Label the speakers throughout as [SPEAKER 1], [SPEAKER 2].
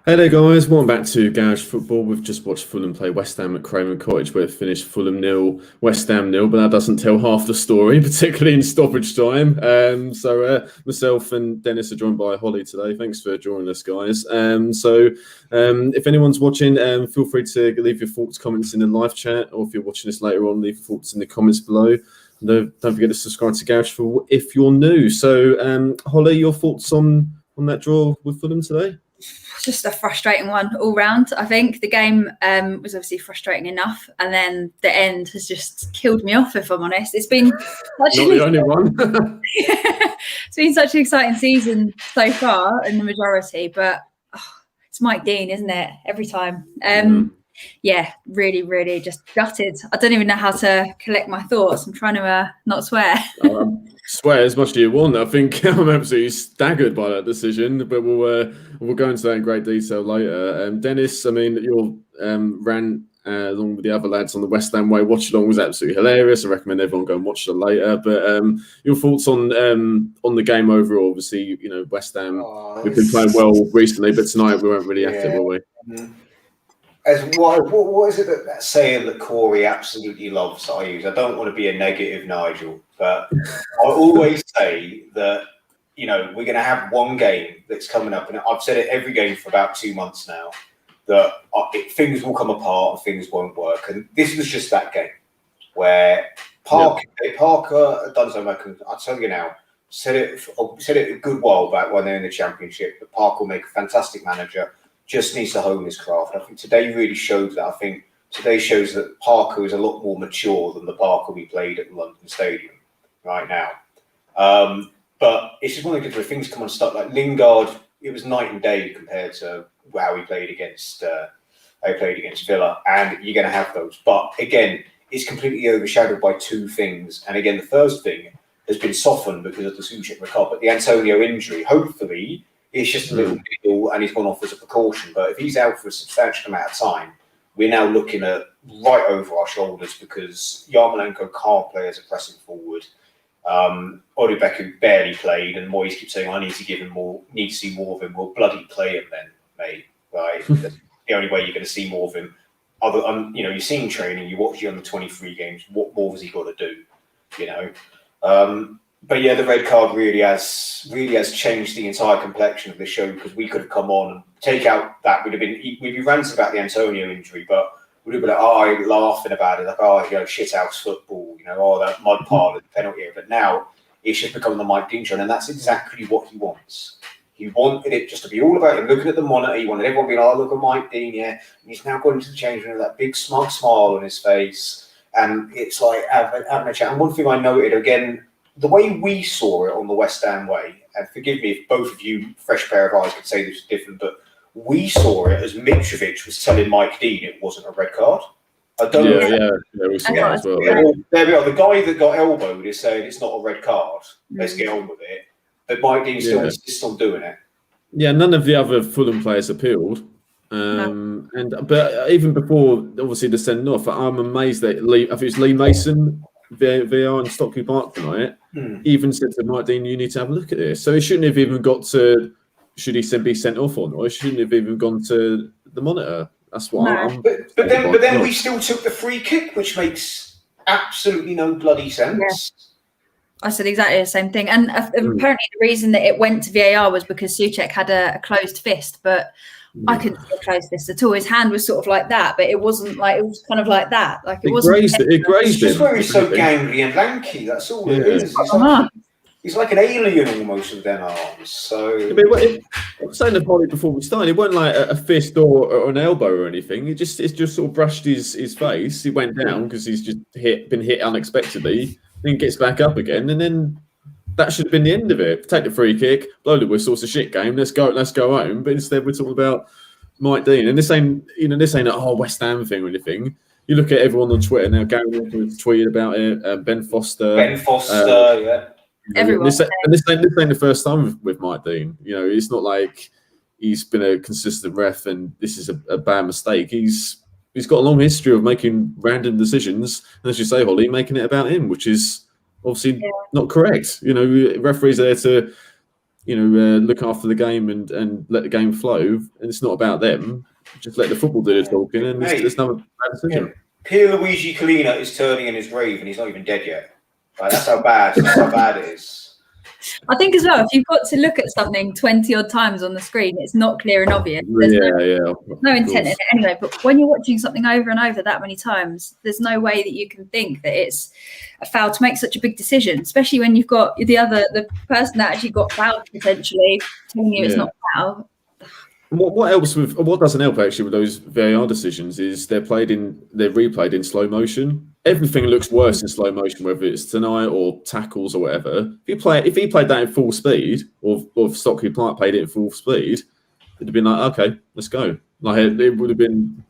[SPEAKER 1] Hey there guys, welcome back to Garage Football. We've just watched Fulham play West Ham at Craven Cottage where it finished Fulham 0, West Ham 0, but that doesn't tell half the story, particularly in stoppage time. Myself and Dennis are joined by Holly today. Thanks for joining us, guys. If anyone's watching, feel free to leave your thoughts, comments in the live chat, or if you're watching this later on, leave your thoughts in the comments below. Don't forget to subscribe to Garage Football if you're new. So, Holly, your thoughts on that draw with Fulham today?
[SPEAKER 2] Just a frustrating one all round. I think the game was obviously frustrating enough, and then the end has just killed me off, if I'm honest. It's been
[SPEAKER 1] not the only one.
[SPEAKER 2] It's been such an exciting season so far in the majority, but it's Mike Dean, isn't it? Every time. Yeah, really, really just gutted. I don't even know how to collect my thoughts. I'm trying to not swear.
[SPEAKER 1] Swear as much as you want. I think I'm absolutely staggered by that decision, but we'll go into that in great detail later. Dennis, I mean, your rant along with the other lads on the West Ham Way watch along was absolutely hilarious. I recommend everyone go and watch it later. But your thoughts on the game overall? Obviously, you know, West Ham we've been playing well recently, but tonight we weren't really active, were we?
[SPEAKER 3] What is it that saying that Corey absolutely loves that I use? I don't want to be a negative Nigel, but I always say that, you know, we're going to have one game that's coming up, and I've said it every game for about 2 months now, that things will come apart and things won't work. And this was just that game where Parker done something. I'll tell you now, said it a good while back when they're in the Championship, but Parker will make a fantastic manager. Just needs to hone his craft. I think today really shows that. I think today shows that Parker is a lot more mature than the Parker we played at the London Stadium right now. But it's just one of the good things come unstuck. Like Lingard, it was night and day compared to how he played against Villa, and you're going to have those. But again, it's completely overshadowed by two things. And again, the first thing has been softened because of the Soucek recovery, but the Antonio injury. Hopefully, it's just a little deal and he's gone off as a precaution. But if he's out for a substantial amount of time, we're now looking at right over our shoulders because Yarmolenko can't play as a pressing forward. Odubek barely played, and Moyes keeps saying, I need to give him more, need to see more of him. Well, bloody play him then, mate. Right? That's the only way you're going to see more of him. You've seen training, you watch the under 23 games, what more has he got to do? You know? But yeah, the red card really has changed the entire complexion of the show because we could have come on and take out that we'd be ranting about the Antonio injury, but we'd have been like, laughing about it, like, shit house football, that mud pile and penalty area. But now it's just become the Mike Dean show, and that's exactly what he wants. He wanted it just to be all about him looking at the monitor. He wanted everyone to be like, look at Mike Dean, yeah. And he's now gone into the change room with that big smug smile on his face, and it's like having a chat. And one thing I noted again, the way we saw it on the West Ham way, and forgive me if both of you, fresh pair of eyes, could say this is different, but we saw it as Mitrovic was telling Mike Dean it wasn't a red card. I don't know. Yeah, we saw that as well. Yeah. There we are. The guy that got elbowed is saying it's not a red card. Let's get on with it. But Mike Dean still insists on doing it.
[SPEAKER 1] Yeah, none of the other Fulham players appealed. But even before, obviously, the send off, I'm amazed that I think it's Lee Mason, VR in Stockley Park tonight, even said to Mike Dean, you need to have a look at this. So he shouldn't have even got to, should he be sent off or not? He shouldn't have even gone to the monitor. That's what I'm. But
[SPEAKER 3] then we still took the free kick, which makes absolutely no bloody sense.
[SPEAKER 2] Yeah. I said exactly the same thing. And apparently the reason that it went to VAR was because Soucek had a closed fist, but I couldn't see a closed fist at all. His hand was sort of like that, but it wasn't like, it was kind of like that. Like it wasn't.
[SPEAKER 1] It grazed
[SPEAKER 3] it. It's just where he's so gangly and lanky. That's all it is. He's like an alien almost with them arms. So
[SPEAKER 1] I was saying the party before we started, it wasn't like a fist or an elbow or anything. It just sort of brushed his face. He went down because he's just been hit unexpectedly. Then gets back up again, and then that should have been the end of it. Take the free kick, blow the whistle. It's a shit game. Let's go home. But instead, we're talking about Mike Dean, and this ain't a West Ham thing or anything. You look at everyone on Twitter now. Gary Walker's tweeted about it. Ben Foster,
[SPEAKER 3] yeah.
[SPEAKER 2] Everyone.
[SPEAKER 1] This ain't the first time with Mike Dean. It's not like he's been a consistent ref, and this is a bad mistake. He's got a long history of making random decisions, and as you say, Holly, making it about him, which is obviously not correct. Referees are there to look after the game and let the game flow. And it's not about them. Just let the football do the talking, and there's no bad decision.
[SPEAKER 3] Yeah. Pierluigi Collina is turning in his grave, and he's not even dead yet. Right, that's how bad it is.
[SPEAKER 2] I think as well, if you've got to look at something 20 odd times on the screen, it's not clear and obvious. There's no intent in it anyway. But when you're watching something over and over that many times, there's no way that you can think that it's a foul to make such a big decision, especially when you've got the person that actually got fouled potentially telling you it's not foul.
[SPEAKER 1] What doesn't help actually with those VAR decisions is they're replayed in slow motion. Everything looks worse in slow motion, whether it's tonight or tackles or whatever. If he played that in full speed, or if Stockley played it in full speed, it'd have been like, okay, let's go. Like it would have been.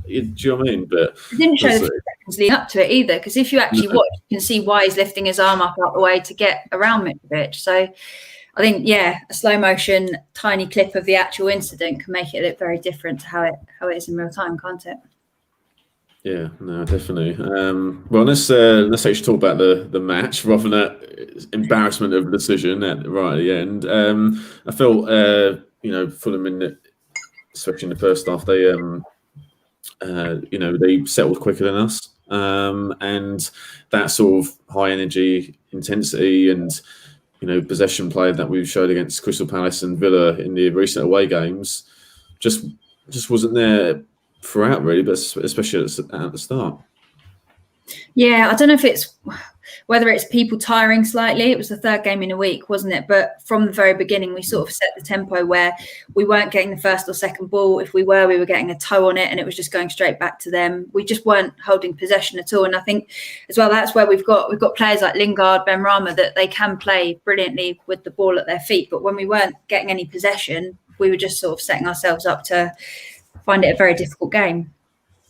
[SPEAKER 1] Do you know what I mean? But
[SPEAKER 2] it didn't show the seconds leading up to it either, because if you actually watch, you can see why he's lifting his arm up out the way to get around Mitrovic. So I think, a slow motion, tiny clip of the actual incident can make it look very different to how it is in real time, can't it?
[SPEAKER 1] Yeah, no, definitely. Well, let's actually talk about the match rather than that embarrassment of the decision right at the end. I felt, Fulham especially in the first half, they settled quicker than us, and that sort of high energy, intensity, and possession play that we've showed against Crystal Palace and Villa in the recent away games just wasn't there throughout, really, but especially at the start.
[SPEAKER 2] Yeah, I don't know if whether it's people tiring slightly. It was the third game in a week, wasn't it? But from the very beginning, we sort of set the tempo where we weren't getting the first or second ball. If we were getting a toe on it, and it was just going straight back to them. We just weren't holding possession at all. And I think as well, that's where we've got players like Lingard, Benrahma, that they can play brilliantly with the ball at their feet. But when we weren't getting any possession, we were just sort of setting ourselves up to find it a very difficult game.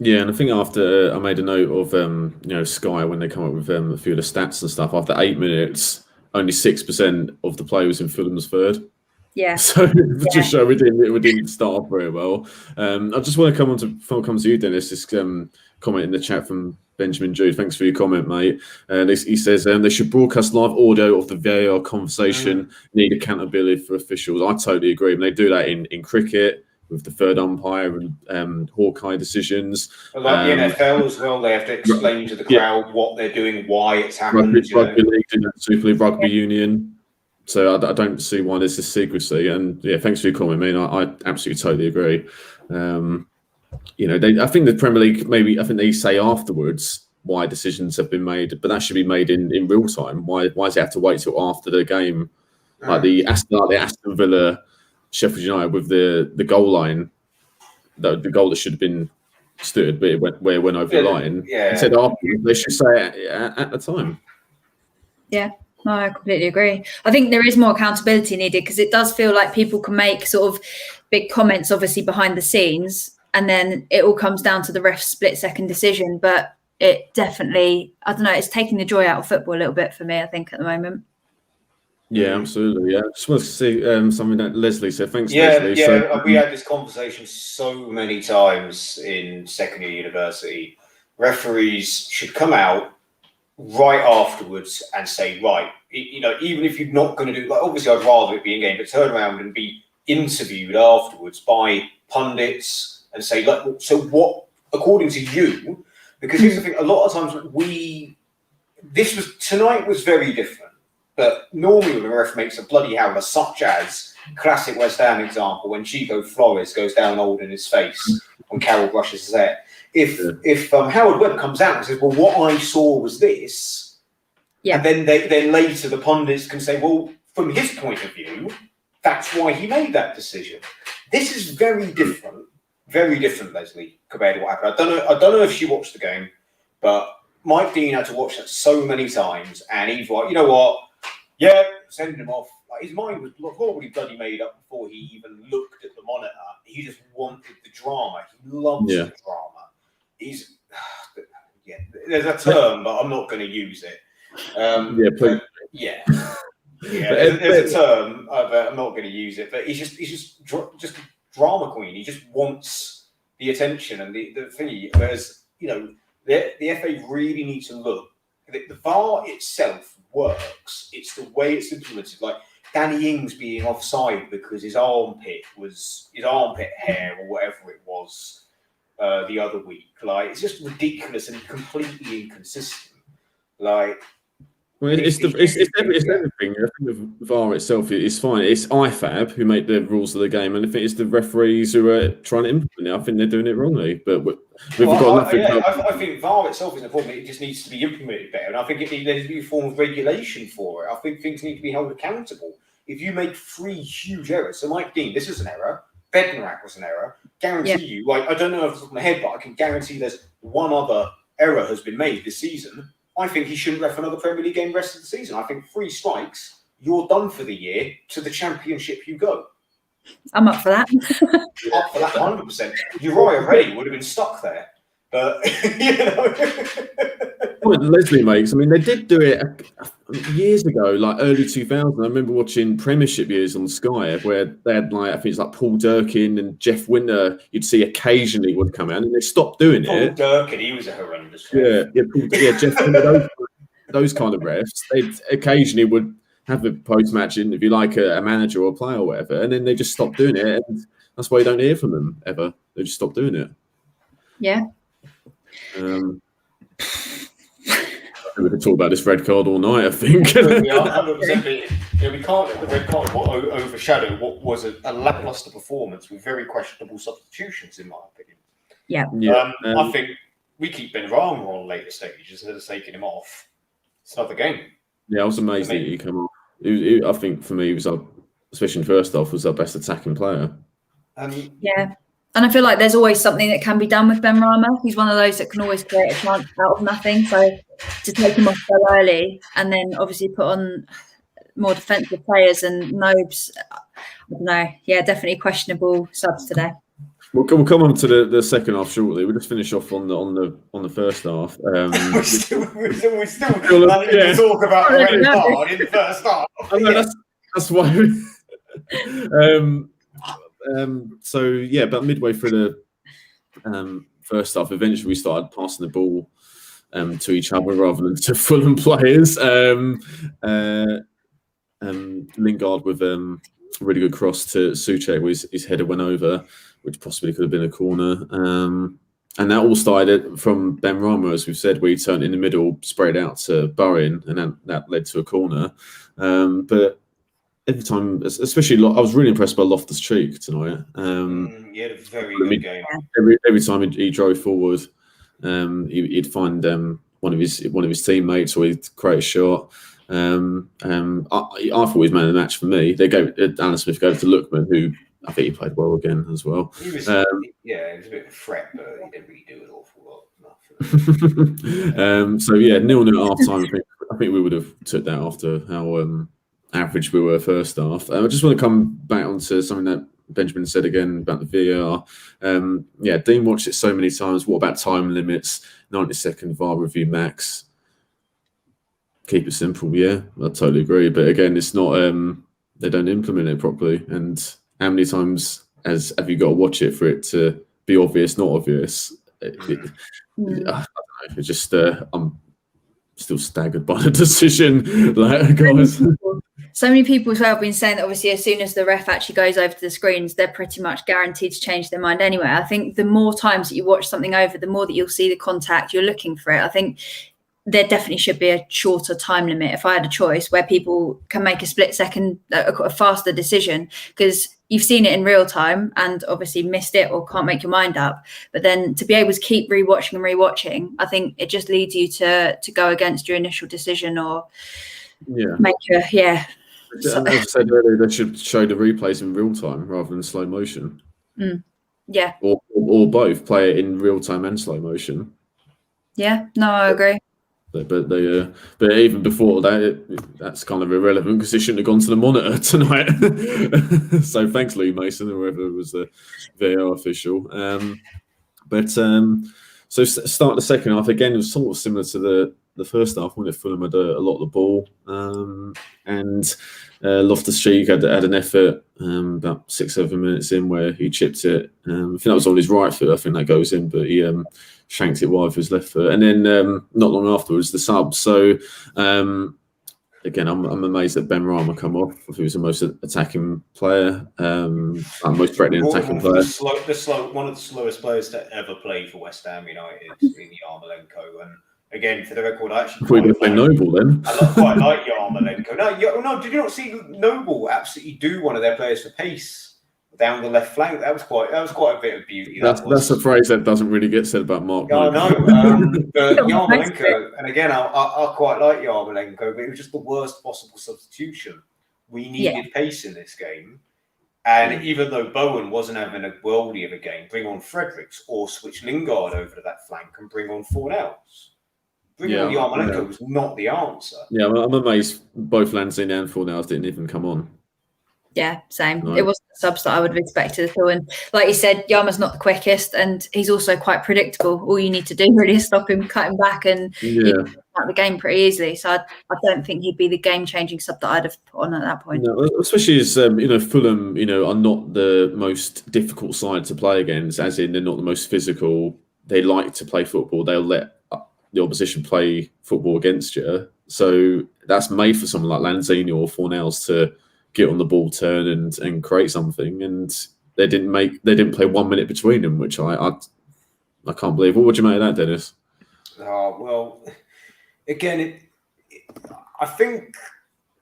[SPEAKER 1] Yeah, and I think after I made a note of Sky when they come up with a few of the stats and stuff. After 8 minutes, only 6% of the play was in Fulham's third.
[SPEAKER 2] Yeah.
[SPEAKER 1] So just show we didn't start off very well. I just want to come to you, Dennis. This comment in the chat from Benjamin Jude. Thanks for your comment, mate. And he says they should broadcast live audio of the VAR conversation. Need accountability for officials. I totally agree. And they do that in cricket, with the third umpire and Hawkeye decisions.
[SPEAKER 3] Like the NFL as well, they have to explain to the crowd what they're doing, why it's happened.
[SPEAKER 1] Rugby League, Super League, Rugby Union. So I don't see why there's this secrecy. And thanks for your comment, man. I absolutely totally agree. I think the Premier League, I think they say afterwards why decisions have been made, but that should be made in real time. Why does it have to wait till after the game? Like the Aston Villa, Sheffield United with the goal line, the goal that should have been stood, but it went over the line. Yeah. Instead afterwards, they should say it at the time.
[SPEAKER 2] Yeah, no, I completely agree. I think there is more accountability needed, because it does feel like people can make sort of big comments, obviously behind the scenes, and then it all comes down to the ref's split-second decision. But it definitely, I don't know, it's taking the joy out of football a little bit for me, I think, at the moment.
[SPEAKER 1] Yeah, absolutely. Yeah, just want to see something that Leslie said. Thanks,
[SPEAKER 3] Leslie.
[SPEAKER 1] Yeah,
[SPEAKER 3] we had this conversation so many times in second year university. Referees should come out right afterwards and say, right, even if you're not going to do, obviously I'd rather it be in game, but turn around and be interviewed afterwards by pundits and say, so what, according to you, because here's the thing, a lot of times tonight was very different. But normally when the ref makes a bloody howler, such as classic West Ham example, when Chico Flores goes down holding his face when Carroll brushes his hair. If Howard Webb comes out and says, well, what I saw was this, and then later the pundits can say, well, from his point of view, that's why he made that decision. This is very different, Leslie, compared to what happened. I don't know if she watched the game, but Mike Dean had to watch that so many times, and he's like, you know what? Yeah, send him off. His mind was probably bloody made up before he even looked at the monitor. He just wanted the drama. He loves the drama. There's a term, but I'm not going to use it. There's a term, but I'm not going to use it. But he's just a drama queen. He just wants the attention and the thingy. Whereas the FA really need to look. The VAR itself works. It's the way it's implemented. Like Danny Ings being offside because his armpit hair or whatever it was the other week. Like, it's just ridiculous and completely inconsistent. Like,
[SPEAKER 1] well, it's everything. I think the VAR itself is fine. It's IFAB who make the rules of the game, and I think it's the referees who are trying to implement it. I think they're doing it wrongly, but
[SPEAKER 3] I think VAR itself isn't a problem. It just needs to be implemented better, and I think there needs to be a form of regulation for it. I think things need to be held accountable. If you make 3 huge errors, so Mike Dean, this is an error. Bednarak was an error. Guarantee you, like, I don't know off the top of my head, but I can guarantee there's one other error has been made this season. I think he shouldn't ref another Premier League game the rest of the season. I think 3 strikes, you're done for the year. To the Championship you go.
[SPEAKER 2] I'm up for that.
[SPEAKER 3] Up for that 100%. Uriah Ray would have been stuck there. But, you know.
[SPEAKER 1] What Leslie makes, I mean, they did do it years ago, like early 2000s. I remember watching Premiership years on Sky where they had, like, I think it's like Paul Durkin and Jeff Winter, you'd see occasionally would come out, and they stopped doing it.
[SPEAKER 3] Paul Durkin, he was a horrendous
[SPEAKER 1] ref. Yeah, Jeff Winter, those kind of refs, they occasionally would have a post-match interview like a manager or a player or whatever, and then they just stopped doing it, and that's why you don't hear from them ever. They just stopped doing it.
[SPEAKER 2] Yeah.
[SPEAKER 1] We could talk about this red card all night, I think.
[SPEAKER 3] Yeah, 100%. We can't let the red card overshadow what was a lacklustre performance with very questionable substitutions, in my opinion.
[SPEAKER 2] Yeah.
[SPEAKER 3] I think we keep Benrahma on later stages instead of taking him off. It's another game.
[SPEAKER 1] Yeah, I was amazed that he came off. I think for me, he was especially in the first half, was our best attacking player.
[SPEAKER 2] Yeah. And I feel like there's always something that can be done with Benrahma. He's one of those that can always create a chance out of nothing. So to take him off so early and then obviously put on more defensive players and Nobes, I don't know. Yeah, definitely questionable subs today.
[SPEAKER 1] We'll come on to the second half shortly. We'll just finish off on the first half.
[SPEAKER 3] We're still planning to talk about the red card in the first half.
[SPEAKER 1] I know, that's why. So yeah, about midway through the first half, eventually we started passing the ball to each other rather than to Fulham players. Lingard with a really good cross to Soucek, his header went over, which possibly could have been a corner. And that all started from Benrahma, as we've said, where he turned in the middle, sprayed out to Bowen, and that led to a corner. But every time, especially, I was really impressed by Loftus-Cheek tonight.
[SPEAKER 3] He had a very good game.
[SPEAKER 1] Every time he drove forward, he'd find one of his teammates, or he'd create a shot. I thought he was man of the match for me. Alan Smith gave it to Lookman, who I think he played well again as well.
[SPEAKER 3] He was, he was a bit of a threat, but he didn't really do an awful lot.
[SPEAKER 1] So yeah, 0-0 at half time. I think we would have took that after how average we were first half. I just want to come back onto something that Benjamin said again about the VAR. Dean watched it so many times. What about time limits? 90-second VAR review max. Keep it simple. Yeah, I totally agree. But again, it's not. They don't implement it properly. And how many times have you got to watch it for it to be obvious, not obvious? I don't know. It's just I'm still staggered by the decision. Like, guys.
[SPEAKER 2] So many people as well have been saying that obviously as soon as the ref actually goes over to the screens, they're pretty much guaranteed to change their mind anyway. I think the more times that you watch something over, the more that you'll see the contact, you're looking for it. I think there definitely should be a shorter time limit, if I had a choice, where people can make a split second, a faster decision, because you've seen it in real time and obviously missed it or can't make your mind up. But then to be able to keep rewatching and rewatching, I think it just leads you to go against your initial decision or make a,
[SPEAKER 1] As I said earlier, they should show the replays in real time rather than slow motion.
[SPEAKER 2] Yeah.
[SPEAKER 1] Or both, play it in real time and slow motion.
[SPEAKER 2] Yeah, no, I agree.
[SPEAKER 1] But even before that, that's kind of irrelevant because it shouldn't have gone to the monitor tonight. So thanks, Lee Mason, or whoever was the VAR official. So start the second half again. It was sort of similar to the first half when Fulham had a lot of the ball, and Loftus-Cheek had an effort about 6-7 minutes in where he chipped it. I think that was on his right foot. I think that goes in, but he shanked it wide with his left foot. And then not long afterwards, the sub. So again, I'm amazed that Ben Rama come off. He was the most attacking player, most threatening attacking player.
[SPEAKER 3] One of the slowest players to ever play for West Ham United in Yarmolenko. And again, for the record, I actually
[SPEAKER 1] We're going to play Noble then.
[SPEAKER 3] I quite like Yarmolenko. No, did you not see Noble absolutely do one of their players for pace down the left flank? That was quite a bit of beauty.
[SPEAKER 1] That's a phrase that doesn't really get said about Mark.
[SPEAKER 3] Yeah, I know. But Yarmolenko, and again, I quite like Yarmolenko, but it was just the worst possible substitution. We needed pace in this game. And even though Bowen wasn't having a worldie of a game, bring on Fredericks or switch Lingard over to that flank and bring on Fornells. Bringing on Yarmolenko was not the answer. Yeah,
[SPEAKER 1] I'm amazed both Lanzini and Fornells didn't even come on.
[SPEAKER 2] Yeah, same. Right. It wasn't the subs that I would have expected at all. And like you said, Yarma's not the quickest, and he's also quite predictable. All you need to do really is stop him, cut him back, and you can out the game pretty easily. So I don't think he'd be the game-changing sub that I'd have put on at that point.
[SPEAKER 1] No, especially as Fulham, are not the most difficult side to play against. As in, they're not the most physical. They like to play football. They'll let the opposition play football against you. So that's made for someone like Lanzini or Fornells to get on the ball, turn and create something, and they didn't play 1 minute between them, which I can't believe. What would you make of that, Dennis?
[SPEAKER 3] Well, again, I think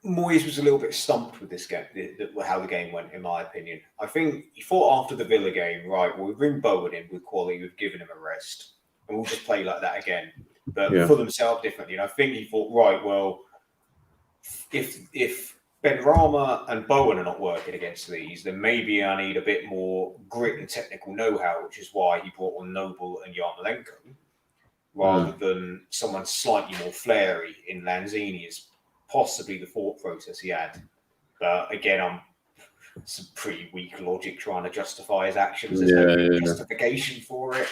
[SPEAKER 3] Moyes was a little bit stumped with this game, how the game went, in my opinion. I think he thought after the Villa game, right, well, we bring Bowen in with quality, we've given him a rest, and we'll just play like that again. But Fulham set up differently, and I think he thought, right, well, if Ben Rama and Bowen are not working against these, then maybe I need a bit more grit and technical know-how, which is why he brought on Noble and Yarmolenko, rather than someone slightly more flary in Lanzini, is possibly the thought process he had. But again, some pretty weak logic trying to justify his actions. There's no justification for it.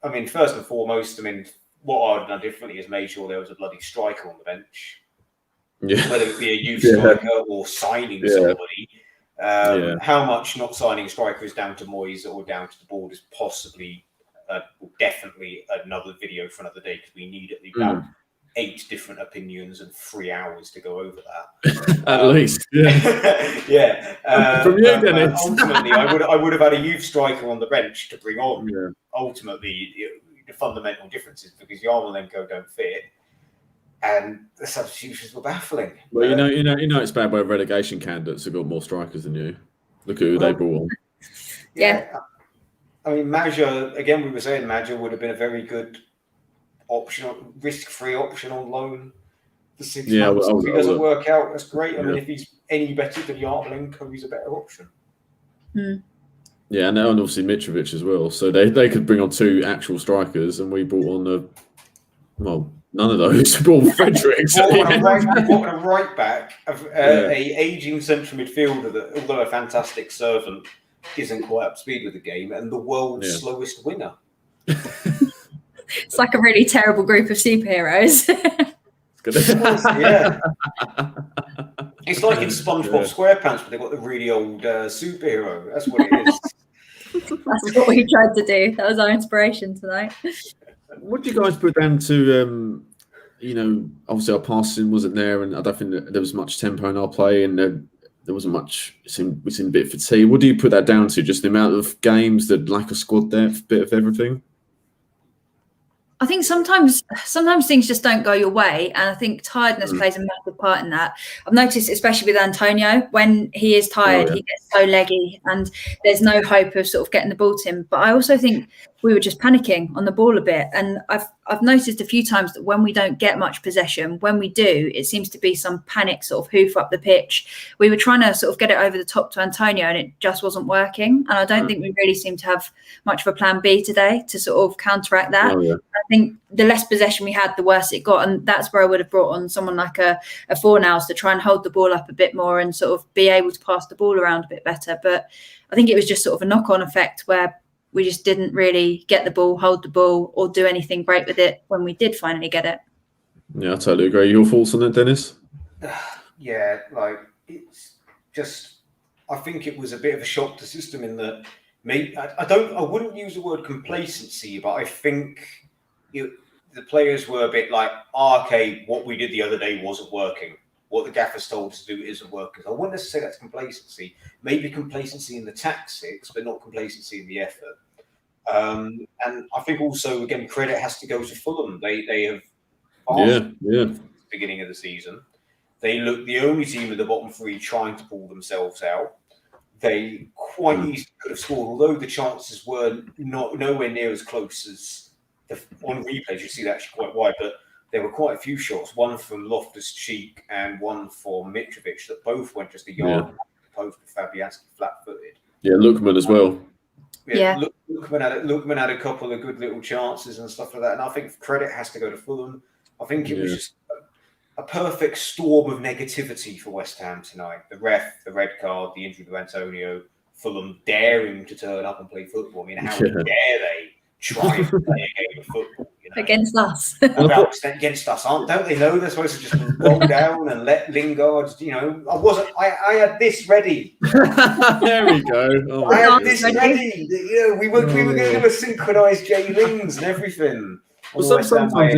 [SPEAKER 3] I mean, first and foremost, what I'd done differently is made sure there was a bloody striker on the bench. Whether it be a youth striker or signing somebody. How much not signing a striker is down to Moyes or down to the board is possibly, definitely another video for another day, because we need at least about 8 different opinions and 3 hours to go over that.
[SPEAKER 1] At least,
[SPEAKER 3] From you, Dennis. Ultimately, I would have had a youth striker on the bench to bring on. Ultimately, the fundamental differences, because Yarmolenko don't fit. And the substitutions were baffling.
[SPEAKER 1] Well, you know, it's bad where relegation candidates have got more strikers than you. Look at who they brought on.
[SPEAKER 3] I mean, Maja, again, we were saying Maja would have been a very good option, risk-free option on loan for 6 months. If it doesn't work out, that's great. I mean, if he's any better than Yarmolenko, he's a better option.
[SPEAKER 1] Yeah, and obviously Mitrovic as well. So they could bring on 2 actual strikers, and we brought on none of those. Brought Fredericks.
[SPEAKER 3] What a right back of a aging central midfielder that, although a fantastic servant, isn't quite up to speed with the game, and the world's slowest winger.
[SPEAKER 2] It's like a really terrible group of superheroes.
[SPEAKER 3] It's like in SpongeBob SquarePants, but they've got the really old superhero. That's what it is.
[SPEAKER 2] That's what we tried to do. That was our inspiration tonight.
[SPEAKER 1] What do you guys put down to, obviously our passing wasn't there, and I don't think there was much tempo in our play, and there wasn't much, we seemed a bit fatigued. What do you put that down to? Just the amount of games, the lack of squad depth, bit of everything?
[SPEAKER 2] I think sometimes things just don't go your way, and I think tiredness plays a massive part in that. I've noticed, especially with Antonio, when he is tired, he gets so leggy, and there's no hope of sort of getting the ball to him. But I also think we were just panicking on the ball a bit, and I've noticed a few times that when we don't get much possession, when we do, it seems to be some panic sort of hoof up the pitch. We were trying to sort of get it over the top to Antonio, and it just wasn't working. And I don't think we really seem to have much of a plan B today to sort of counteract that. I think the less possession we had, the worse it got, and that's where I would have brought on someone like a Fornells to try and hold the ball up a bit more and sort of be able to pass the ball around a bit better. But I think it was just sort of a knock-on effect where we just didn't really get the ball, hold the ball, or do anything great with it when we did finally get it.
[SPEAKER 1] Yeah, I totally agree. Your thoughts on it, Dennis?
[SPEAKER 3] It's just, I think it was a bit of a shock to the system in that I wouldn't use the word complacency, but I think the players were a bit like, oh, okay, what we did the other day wasn't working. What the gaffers told us to do isn't working. I wouldn't necessarily say that's complacency. Maybe complacency in the tactics, but not complacency in the effort. And I think also, again, credit has to go to Fulham. They have at the beginning of the season. They look the only team in the bottom three trying to pull themselves out. They quite easily could have scored, although the chances were nowhere near as close as on replays. You see that actually quite wide, but there were quite a few shots. One from Loftus-Cheek and one from Mitrovic that both went just a yard post with Fabianski flat-footed.
[SPEAKER 1] Yeah, Lookman as well.
[SPEAKER 3] Lookman had a couple of good little chances and stuff like that. And I think credit has to go to Fulham. I think it was just a perfect storm of negativity for West Ham tonight. The ref, the red card, the injury to Antonio, Fulham daring to turn up and play football. I mean, how dare they try and play a game of football? You know?
[SPEAKER 2] Against us.
[SPEAKER 3] Against us, don't they know they're supposed to just roll down and let Lingard, I had this ready.
[SPEAKER 1] There we go.
[SPEAKER 3] I had this ready. We were going to do a synchronised J Lings and everything.
[SPEAKER 1] Well, sometimes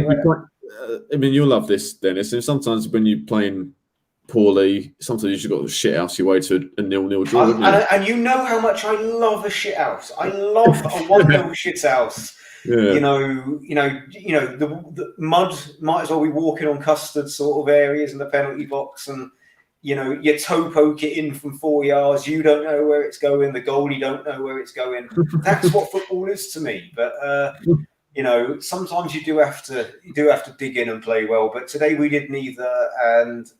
[SPEAKER 1] you'll love this, Dennis. And sometimes when you're playing poorly, sometimes you just got to shit house your way to a 0-0 draw.
[SPEAKER 3] And you know how much I love a shit house. I love a 1-0 shit house. Yeah. The mud might as well be walking on custard sort of areas in the penalty box, and you toe poke it in from 4 yards. You don't know where it's going. The goalie don't know where it's going. That's what football is to me. But sometimes you do have to dig in and play well. But today we did neither, and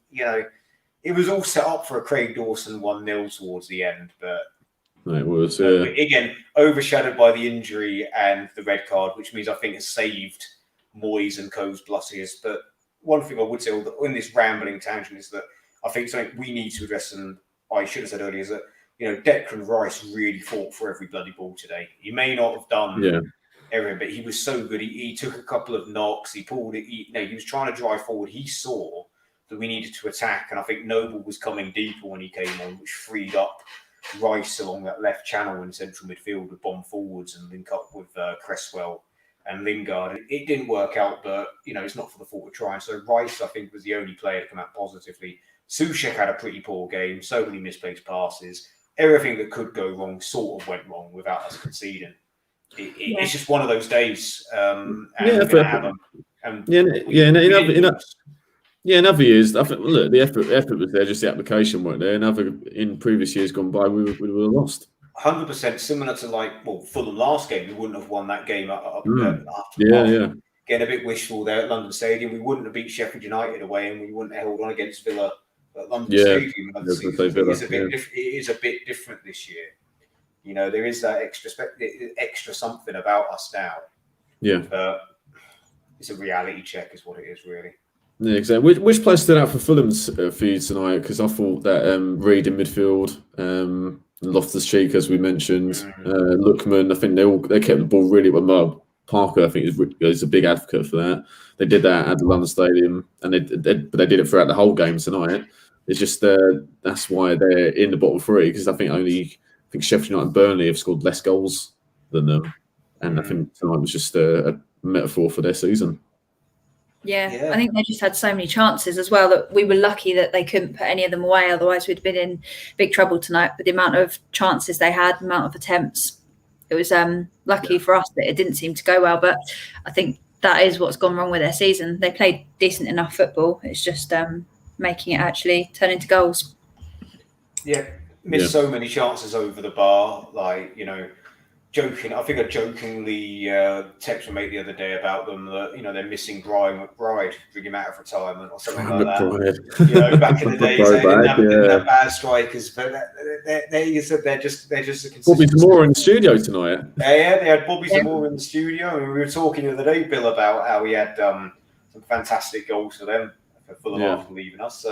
[SPEAKER 3] it was all set up for a Craig Dawson 1-0 towards the end, but.
[SPEAKER 1] It was
[SPEAKER 3] again overshadowed by the injury and the red card, which means I think it's saved Moyes and Co's blusses. But one thing I would say in this rambling tangent is that I think something we need to address, and I should have said earlier, is that Declan Rice really fought for every bloody ball today. He may not have done everything, but he was so good. He took a couple of knocks. He pulled it. He was trying to drive forward. He saw that we needed to attack, and I think Noble was coming deeper when he came on, which freed up Rice along that left channel in central midfield with bomb forwards and link up with Cresswell and Lingard. It didn't work out, but it's not for the fault of trying. So Rice, I think, was the only player to come out positively. Soucek had a pretty poor game, so many misplaced passes. Everything that could go wrong sort of went wrong without us conceding. It's just one of those days.
[SPEAKER 1] In other years, I think the effort was there, just the application weren't there. In previous years gone by, we would have lost.
[SPEAKER 3] 100% similar to Fulham last game. We wouldn't have won that game after. Getting a bit wishful there at London Stadium. We wouldn't have beat Sheffield United away, and we wouldn't have held on against Villa at London Stadium. It is a bit different this year. There is that extra something about us now.
[SPEAKER 1] Yeah,
[SPEAKER 3] it's a reality check, is what it is, really.
[SPEAKER 1] Yeah, exactly. Which player stood out for Fulham's for you tonight? Because I thought that Reid in midfield, Loftus-Cheek, as we mentioned, Lookman. I think they kept the ball really well. Parker, I think, is a big advocate for that. They did that at the London Stadium, and they did it throughout the whole game tonight. It's just that's why they're in the bottom three, because I think Sheffield United and Burnley have scored less goals than them, and I think tonight was just a metaphor for their season.
[SPEAKER 2] Yeah, I think they just had so many chances as well that we were lucky that they couldn't put any of them away. Otherwise, we'd been in big trouble tonight. But the amount of chances they had, the amount of attempts, it was lucky for us that it didn't seem to go well. But I think that is what's gone wrong with their season. They played decent enough football. It's just making it actually turn into goals.
[SPEAKER 3] Yeah, missed so many chances over the bar. Joking. I think I jokingly texted my mate the other day about them that they're missing Brian McBride bring him out of retirement or something like that. Back in the days they didn't have bad strikers, but you said they're just a consistent.
[SPEAKER 1] Bobby Zamora in the studio tonight.
[SPEAKER 3] Yeah, they had Bobby Zamora in the studio, and we were talking the other day, Bill, about how he had some fantastic goals for them for Fulham after leaving us.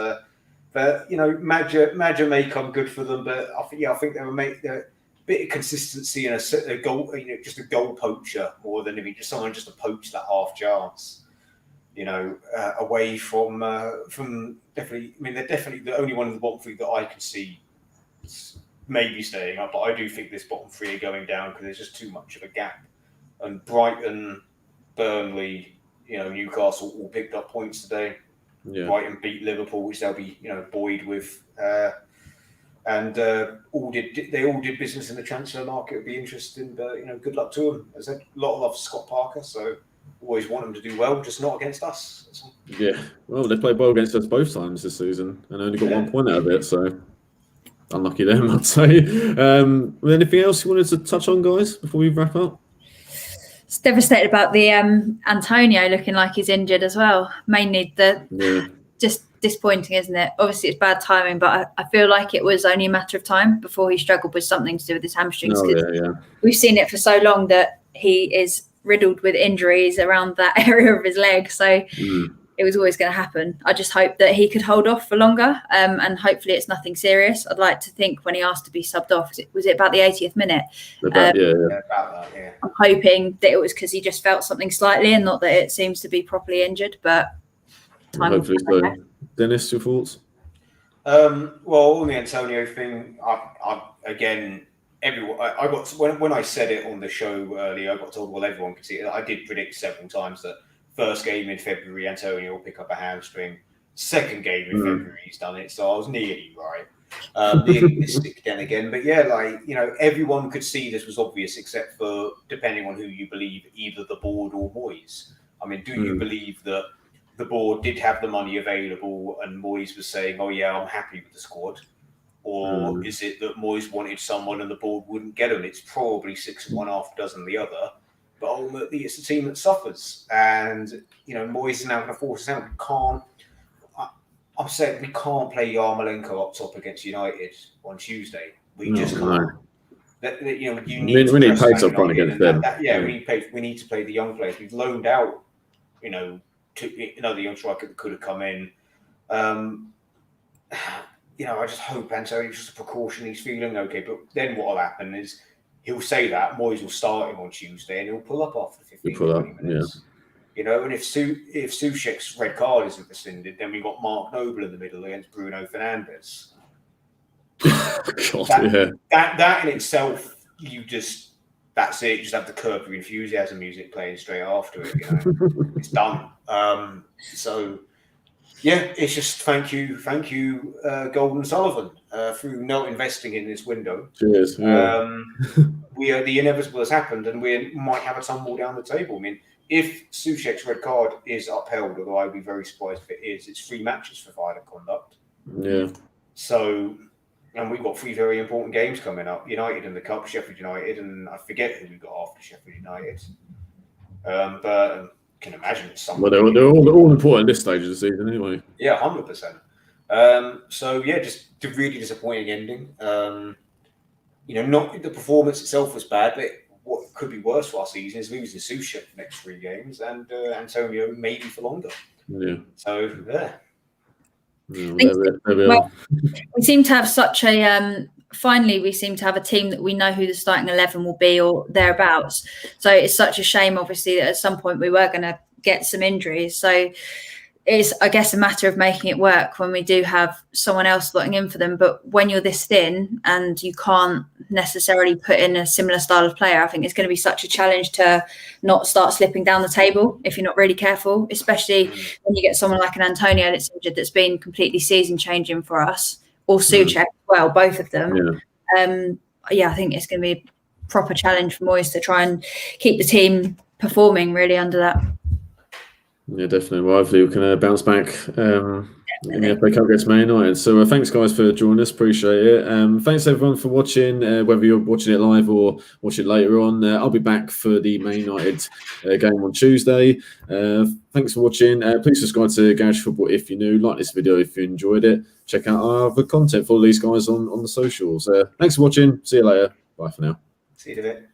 [SPEAKER 3] But Madger may come good for them, but I think they were bit of consistency and a goal, just a goal poacher more than just someone just to poach that half chance, away from definitely. I mean, they're definitely the only one in the bottom three that I can see maybe staying up, but I do think this bottom three are going down because there's just too much of a gap. And Brighton, Burnley, Newcastle all picked up points today.
[SPEAKER 1] Yeah.
[SPEAKER 3] Brighton beat Liverpool, which they'll be, buoyed with. And they all did business in the transfer market. It'll be interesting, but good luck to them. As I said, a lot of love for Scott Parker, so always want them to do well, just not against us.
[SPEAKER 1] Yeah, well, they played well against us both times this season and only got 1 point out of it, so unlucky them, I'd say. Anything else you wanted to touch on, guys, before we wrap up?
[SPEAKER 2] It's devastated about the Antonio looking like he's injured as well. Mainly just disappointing, isn't it? Obviously, it's bad timing, but I feel like it was only a matter of time before he struggled with something to do with his hamstrings. We've seen it for so long that he is riddled with injuries around that area of his leg. So it was always going to happen. I just hope that he could hold off for longer, and hopefully it's nothing serious. I'd like to think when he asked to be subbed off, was it about the 80th minute?
[SPEAKER 3] About that, yeah.
[SPEAKER 2] I'm hoping that it was because he just felt something slightly and not that it seems to be properly injured, but
[SPEAKER 1] hopefully so. Dennis, your thoughts?
[SPEAKER 3] Well, on the Antonio thing, when I said it on the show earlier, I got told, well, everyone could see it. I did predict several times that first game in February, Antonio will pick up a hamstring. Second game in February, he's done it. So I was nearly right. Nearly missed then again. But yeah, everyone could see this was obvious, except for, depending on who you believe, either the board or Moyes. I mean, do you believe that the board did have the money available and Moyes was saying, oh yeah, I'm happy with the squad? Or is it that Moyes wanted someone and the board wouldn't get them? It's probably 6 of one, half a dozen the other. But ultimately, it's the team that suffers. And, Moyes is now going to force us out. I'm saying we can't play Yarmolenko up top against United on Tuesday. We just can't. We
[SPEAKER 1] need pace up front against them.
[SPEAKER 3] We need to play the young players. We've loaned out, to another young striker that could have come in. I just hope Antonio's just a precaution. He's feeling okay. But then what will happen is he'll say that Moyes will start him on Tuesday and he'll pull up after 15 20 minutes. Yeah. And if Soucek's red card isn't rescinded, then we've got Mark Noble in the middle against Bruno Fernandes. That in itself, that's it. You just have the Curb Your Enthusiasm music playing straight after it. It's done. It's just thank you, Golden Sullivan, through not investing in this window.
[SPEAKER 1] Cheers.
[SPEAKER 3] The inevitable has happened, and we might have a tumble down the table. I mean, if Soucek's red card is upheld, although I'd be very surprised if it is, it's 3 matches for violent conduct.
[SPEAKER 1] Yeah.
[SPEAKER 3] So, and we've got 3 very important games coming up: United in the Cup, Sheffield United, and I forget who we got after Sheffield United. But can imagine it's something.
[SPEAKER 1] Well, they're all important at this stage of the season, anyway.
[SPEAKER 3] Yeah, 100%. Just a really disappointing ending. Not the performance itself was bad, but what could be worse for our season is losing Soucek the next 3 games and Antonio maybe for longer. Yeah. So there.
[SPEAKER 2] Well, we seem to have such a. Finally, we seem to have a team that we know who the starting 11 will be or thereabouts. So it's such a shame, obviously, that at some point we were going to get some injuries. So it's, I guess, a matter of making it work when we do have someone else slotting in for them. But when you're this thin and you can't necessarily put in a similar style of player, I think it's going to be such a challenge to not start slipping down the table if you're not really careful, especially when you get someone like an Antonio that's injured, that's been completely season-changing for us. Or Soucek as well, both of them. I think it's going to be a proper challenge for Moyes to try and keep the team performing really under that.
[SPEAKER 1] Yeah, definitely. Well, hopefully we can bounce back in the FA Cup against Man United. So thanks, guys, for joining us. Appreciate it. Thanks, everyone, for watching, whether you're watching it live or watch it later on. I'll be back for the Man United game on Tuesday. Thanks for watching. Please subscribe to Garage Football if you're new. Like this video if you enjoyed it. Check out our other content. Follow these guys on the socials. Thanks for watching. See you later. Bye for now.
[SPEAKER 3] See you in a bit.